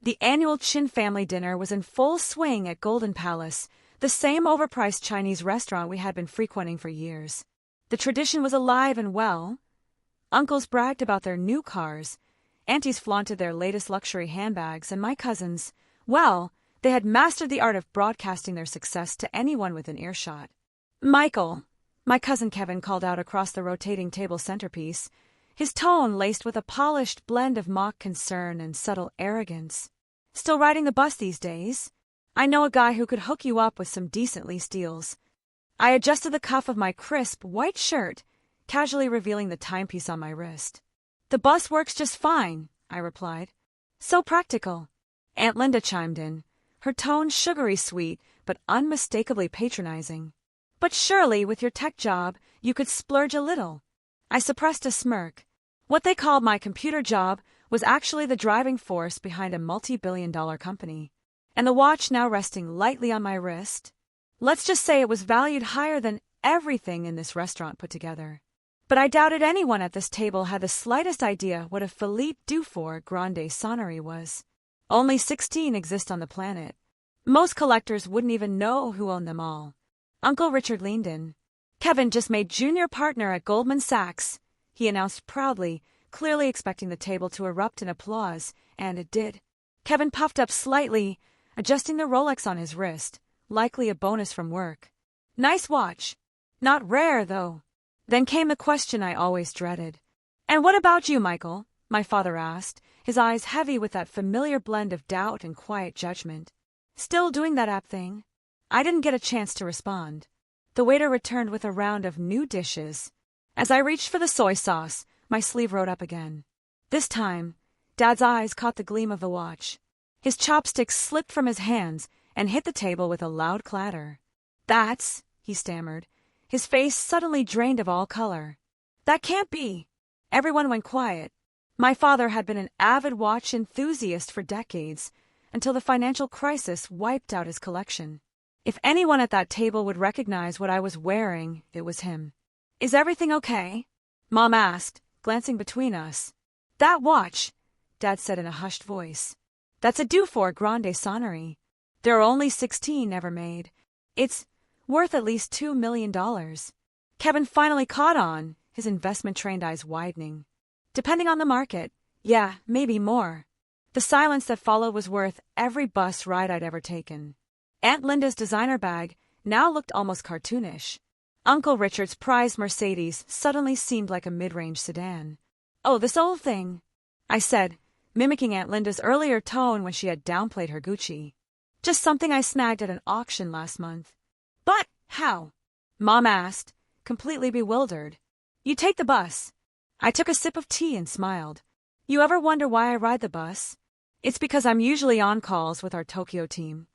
The annual Chin family dinner was in full swing at Golden Palace, the same overpriced Chinese restaurant we had been frequenting for years. The tradition was alive and well. Uncles bragged about their new cars, aunties flaunted their latest luxury handbags, and my cousins, well, they had mastered the art of broadcasting their success to anyone within earshot. "Michael," my cousin Kevin called out across the rotating table centerpiece, his tone laced with a polished blend of mock concern and subtle arrogance. "Still riding the bus these days? I know a guy who could hook you up with some decent lease deals." I adjusted the cuff of my crisp white shirt, casually revealing the timepiece on my wrist. "The bus works just fine," I replied. "So practical." Aunt Linda chimed in, her tone sugary sweet but unmistakably patronizing. "But surely, with your tech job, you could splurge a little." I suppressed a smirk. What they called my computer job was actually the driving force behind a multi-billion-dollar company. And the watch now resting lightly on my wrist, let's just say it was valued higher than everything in this restaurant put together. But I doubted anyone at this table had the slightest idea what a Philippe Dufour Grande Sonnerie was. Only 16 exist on the planet. Most collectors wouldn't even know who owned them all. Uncle Richard leaned in. "Kevin just made junior partner at Goldman Sachs," he announced proudly, clearly expecting the table to erupt in applause, and it did. Kevin puffed up slightly, adjusting the Rolex on his wrist, likely a bonus from work. "Nice watch. Not rare, though." Then came the question I always dreaded. "And what about you, Michael?" my father asked, his eyes heavy with that familiar blend of doubt and quiet judgment. "Still doing that app thing?" I didn't get a chance to respond. The waiter returned with a round of new dishes. As I reached for the soy sauce, my sleeve rode up again. This time, Dad's eyes caught the gleam of the watch. His chopsticks slipped from his hands and hit the table with a loud clatter. "That's," he stammered, his face suddenly drained of all color. "That can't be." Everyone went quiet. My father had been an avid watch enthusiast for decades, until the financial crisis wiped out his collection. If anyone at that table would recognize what I was wearing, it was him. "Is everything okay?" Mom asked, glancing between us. "That watch," Dad said in a hushed voice. "That's a Dufour Grande Sonnerie. There are only 16 ever made. It's worth at least $2 million. Kevin finally caught on, his investment-trained eyes widening. "Depending on the market, yeah, maybe more." The silence that followed was worth every bus ride I'd ever taken. Aunt Linda's designer bag now looked almost cartoonish. Uncle Richard's prized Mercedes suddenly seemed like a mid-range sedan. "Oh, this old thing," I said, mimicking Aunt Linda's earlier tone when she had downplayed her Gucci. "Just something I snagged at an auction last month." "But how?" Mom asked, completely bewildered. "You take the bus." I took a sip of tea and smiled. "You ever wonder why I ride the bus? It's because I'm usually on calls with our Tokyo team.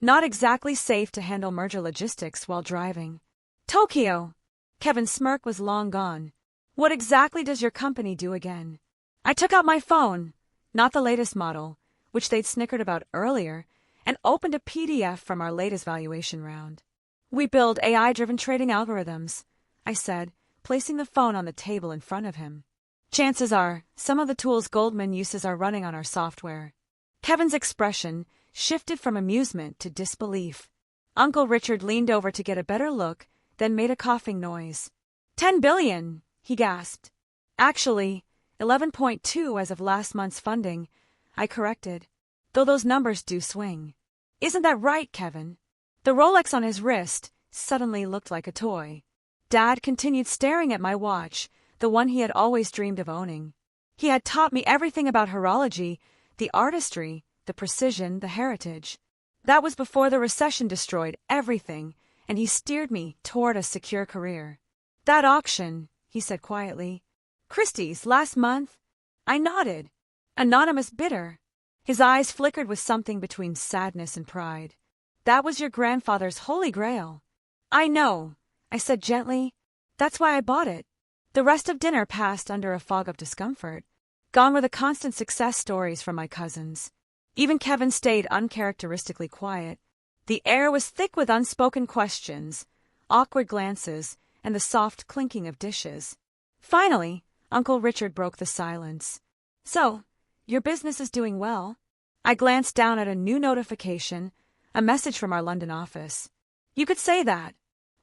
Not exactly safe to handle merger logistics while driving." "Tokyo!" Kevin's smirk was long gone. "What exactly does your company do again?" I took out my phone, not the latest model, which they'd snickered about earlier, and opened a PDF from our latest valuation round. "We build AI-driven trading algorithms," I said, placing the phone on the table in front of him. "Chances are, some of the tools Goldman uses are running on our software." Kevin's expression shifted from amusement to disbelief. Uncle Richard leaned over to get a better look, then made a coughing noise. $10 billion, he gasped. "Actually, 11.2 as of last month's funding," I corrected, "though those numbers do swing." "Isn't that right, Kevin?" The Rolex on his wrist suddenly looked like a toy. Dad continued staring at my watch, the one he had always dreamed of owning. He had taught me everything about horology, the artistry, the precision, the heritage. That was before the recession destroyed everything, and he steered me toward a secure career. "That auction," he said quietly. "Christie's, last month?" I nodded. "Anonymous bidder." His eyes flickered with something between sadness and pride. "That was your grandfather's holy grail." "I know," I said gently. "That's why I bought it." The rest of dinner passed under a fog of discomfort. Gone were the constant success stories from my cousins. Even Kevin stayed uncharacteristically quiet. The air was thick with unspoken questions, awkward glances, and the soft clinking of dishes. Finally, Uncle Richard broke the silence. "So, your business is doing well?" I glanced down at a new notification, a message from our London office. You could say that.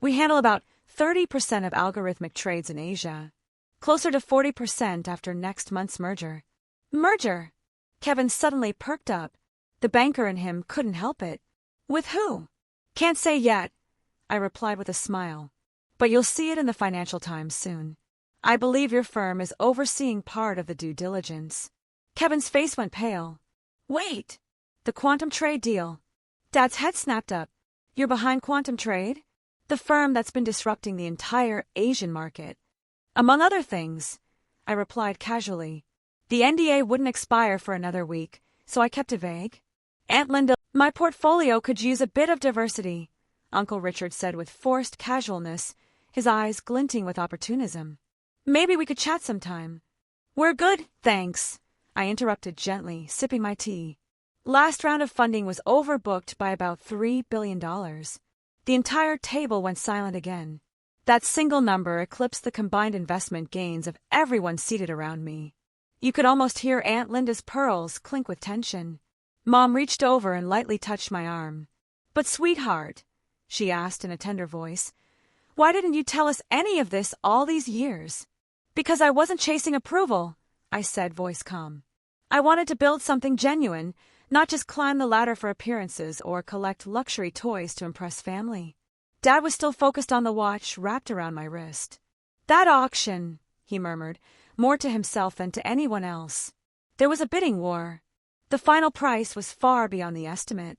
We handle about 30% of algorithmic trades in Asia. Closer to 40% after next month's merger. Merger? Kevin suddenly perked up. The banker in him couldn't help it. With who? Can't say yet, I replied with a smile. But you'll see it in the Financial Times soon. I believe your firm is overseeing part of the due diligence. Kevin's face went pale. Wait! The quantum trade deal. Dad's head snapped up. You're behind quantum trade? The firm that's been disrupting the entire Asian market. Among other things, I replied casually. The NDA wouldn't expire for another week, so I kept it vague. Aunt Linda, my portfolio could use a bit of diversity, Uncle Richard said with forced casualness, his eyes glinting with opportunism. Maybe we could chat sometime. We're good, thanks, I interrupted gently, sipping my tea. Last round of funding was overbooked by about $3 billion. The entire table went silent again. That single number eclipsed the combined investment gains of everyone seated around me. You could almost hear Aunt Linda's pearls clink with tension. Mom reached over and lightly touched my arm. But sweetheart, she asked in a tender voice, why didn't you tell us any of this all these years? Because I wasn't chasing approval, I said, voice calm. I wanted to build something genuine, not just climb the ladder for appearances or collect luxury toys to impress family. Dad was still focused on the watch wrapped around my wrist. That auction, he murmured, more to himself than to anyone else. There was a bidding war. The final price was far beyond the estimate.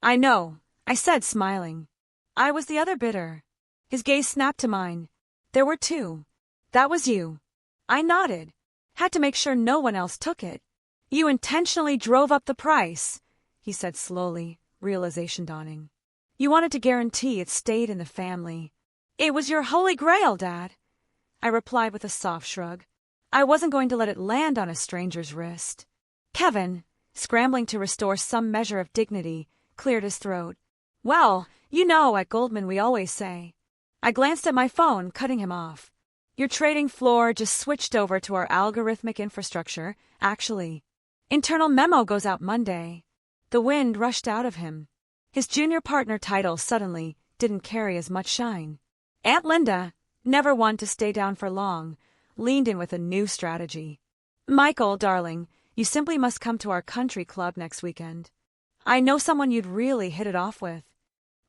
I know, I said, smiling. I was the other bidder. His gaze snapped to mine. There were two. That was you. I nodded. Had to make sure no one else took it. You intentionally drove up the price, he said slowly, realization dawning. You wanted to guarantee it stayed in the family. It was your holy grail, Dad, I replied with a soft shrug. I wasn't going to let it land on a stranger's wrist. Kevin, scrambling to restore some measure of dignity, cleared his throat. Well, you know, at Goldman we always say. I glanced at my phone, cutting him off. Your trading floor just switched over to our algorithmic infrastructure, actually. Internal memo goes out Monday. The wind rushed out of him. His junior partner title suddenly didn't carry as much shine. Aunt Linda, never one to stay down for long, leaned in with a new strategy. Michael, darling, you simply must come to our country club next weekend. I know someone you'd really hit it off with.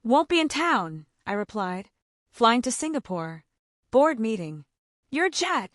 Won't be in town, I replied. Flying to Singapore. Board meeting. Your jet?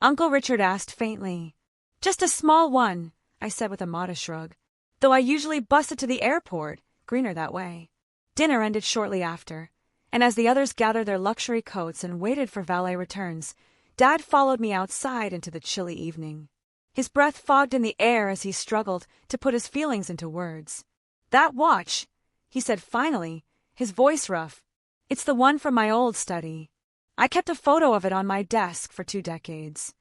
Uncle Richard asked faintly. Just a small one, I said with a modest shrug. Though I usually bus it to the airport, greener that way. Dinner ended shortly after, and as the others gathered their luxury coats and waited for valet returns, Dad followed me outside into the chilly evening. His breath fogged in the air as he struggled to put his feelings into words. That watch, he said finally, his voice rough. It's the one from my old study. I kept a photo of it on my desk for 2 decades.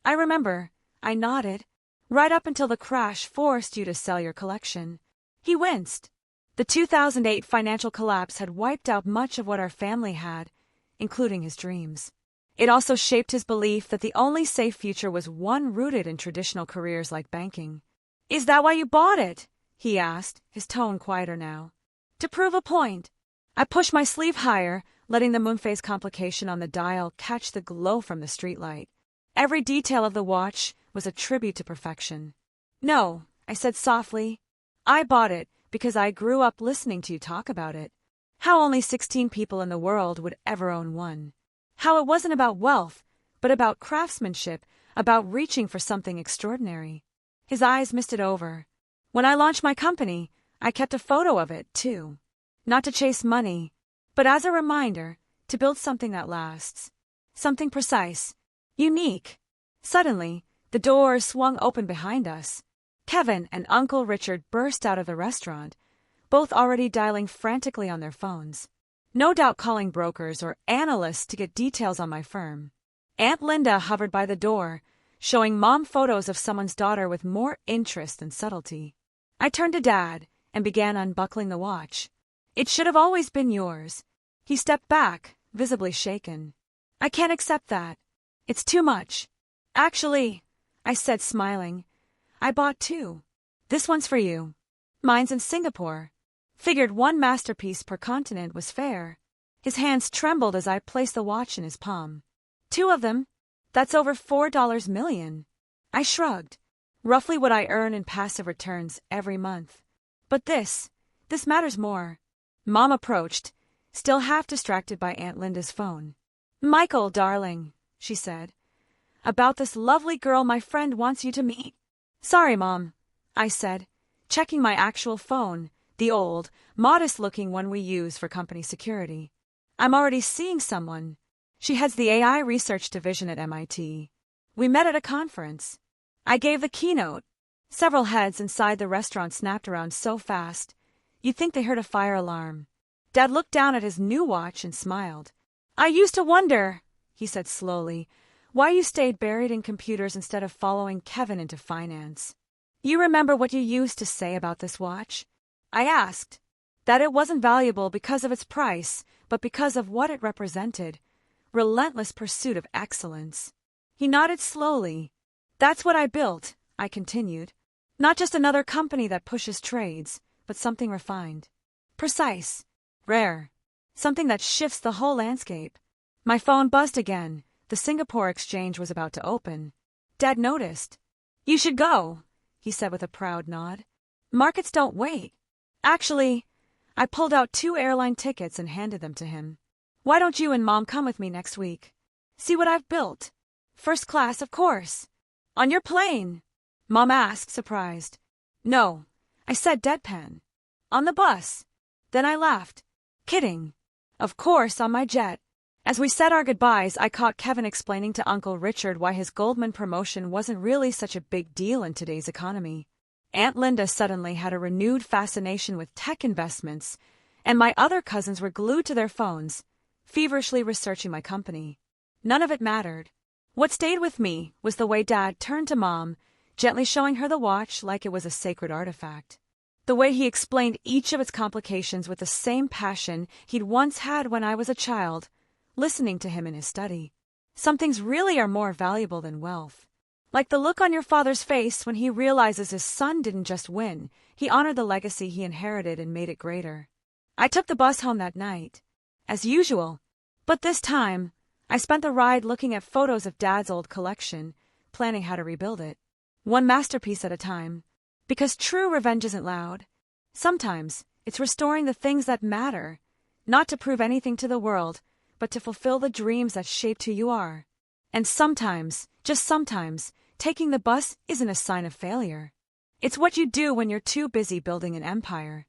I remember, I nodded, right up until the crash forced you to sell your collection. He winced. The 2008 financial collapse had wiped out much of what our family had, including his dreams. It also shaped his belief that the only safe future was one rooted in traditional careers like banking. Is that why you bought it? He asked, his tone quieter now. To prove a point. I pushed my sleeve higher, letting the moonphase complication on the dial catch the glow from the streetlight. Every detail of the watch was a tribute to perfection. No, I said softly. I bought it because I grew up listening to you talk about it. How only 16 people in the world would ever own one. How it wasn't about wealth, but about craftsmanship, about reaching for something extraordinary. His eyes misted over. When I launched my company, I kept a photo of it, too. Not to chase money, but as a reminder to build something that lasts. Something precise, unique. Suddenly, the door swung open behind us. Kevin and Uncle Richard burst out of the restaurant, both already dialing frantically on their phones. No doubt calling brokers or analysts to get details on my firm. Aunt Linda hovered by the door, showing Mom photos of someone's daughter with more interest than subtlety. I turned to Dad and began unbuckling the watch. It should have always been yours. He stepped back, visibly shaken. I can't accept that. It's too much. Actually, I said, smiling, I bought 2. This one's for you. Mine's in Singapore. Figured one masterpiece per continent was fair. His hands trembled as I placed the watch in his palm. 2 of them? That's over $4 million. I shrugged. Roughly what I earn in passive returns every month. But this matters more. Mom approached, still half distracted by Aunt Linda's phone. Michael, darling, she said. About this lovely girl my friend wants you to meet. Sorry, Mom, I said, checking my actual phone, the old, modest-looking one we use for company security. I'm already seeing someone. She heads the AI research division at MIT. We met at a conference. I gave the keynote. Several heads inside the restaurant snapped around so fast, you'd think they heard a fire alarm. Dad looked down at his new watch and smiled. I used to wonder, he said slowly, why you stayed buried in computers instead of following Kevin into finance. You remember what you used to say about this watch? I asked. That it wasn't valuable because of its price, but because of what it represented. Relentless pursuit of excellence. He nodded slowly. That's what I built, I continued. Not just another company that pushes trades, but something refined. Precise. Rare. Something that shifts the whole landscape. My phone buzzed again. The Singapore exchange was about to open. Dad noticed. You should go, he said with a proud nod. Markets don't wait. Actually, I pulled out 2 airline tickets and handed them to him. Why don't you and Mom come with me next week? See what I've built. First class, of course. On your plane? Mom asked, surprised. No, I said deadpan. On the bus. Then I laughed. Kidding. Of course, on my jet. As we said our goodbyes, I caught Kevin explaining to Uncle Richard why his Goldman promotion wasn't really such a big deal in today's economy. Aunt Linda suddenly had a renewed fascination with tech investments, and my other cousins were glued to their phones, feverishly researching my company. None of it mattered. What stayed with me was the way Dad turned to Mom, gently showing her the watch like it was a sacred artifact. The way he explained each of its complications with the same passion he'd once had when I was a child, listening to him in his study. Some things really are more valuable than wealth. Like the look on your father's face when he realizes his son didn't just win, he honored the legacy he inherited and made it greater. I took the bus home that night, as usual, but this time, I spent the ride looking at photos of Dad's old collection, planning how to rebuild it. One masterpiece at a time. Because true revenge isn't loud. Sometimes, it's restoring the things that matter, not to prove anything to the world, but to fulfill the dreams that shaped who you are. And sometimes, just sometimes, taking the bus isn't a sign of failure. It's what you do when you're too busy building an empire.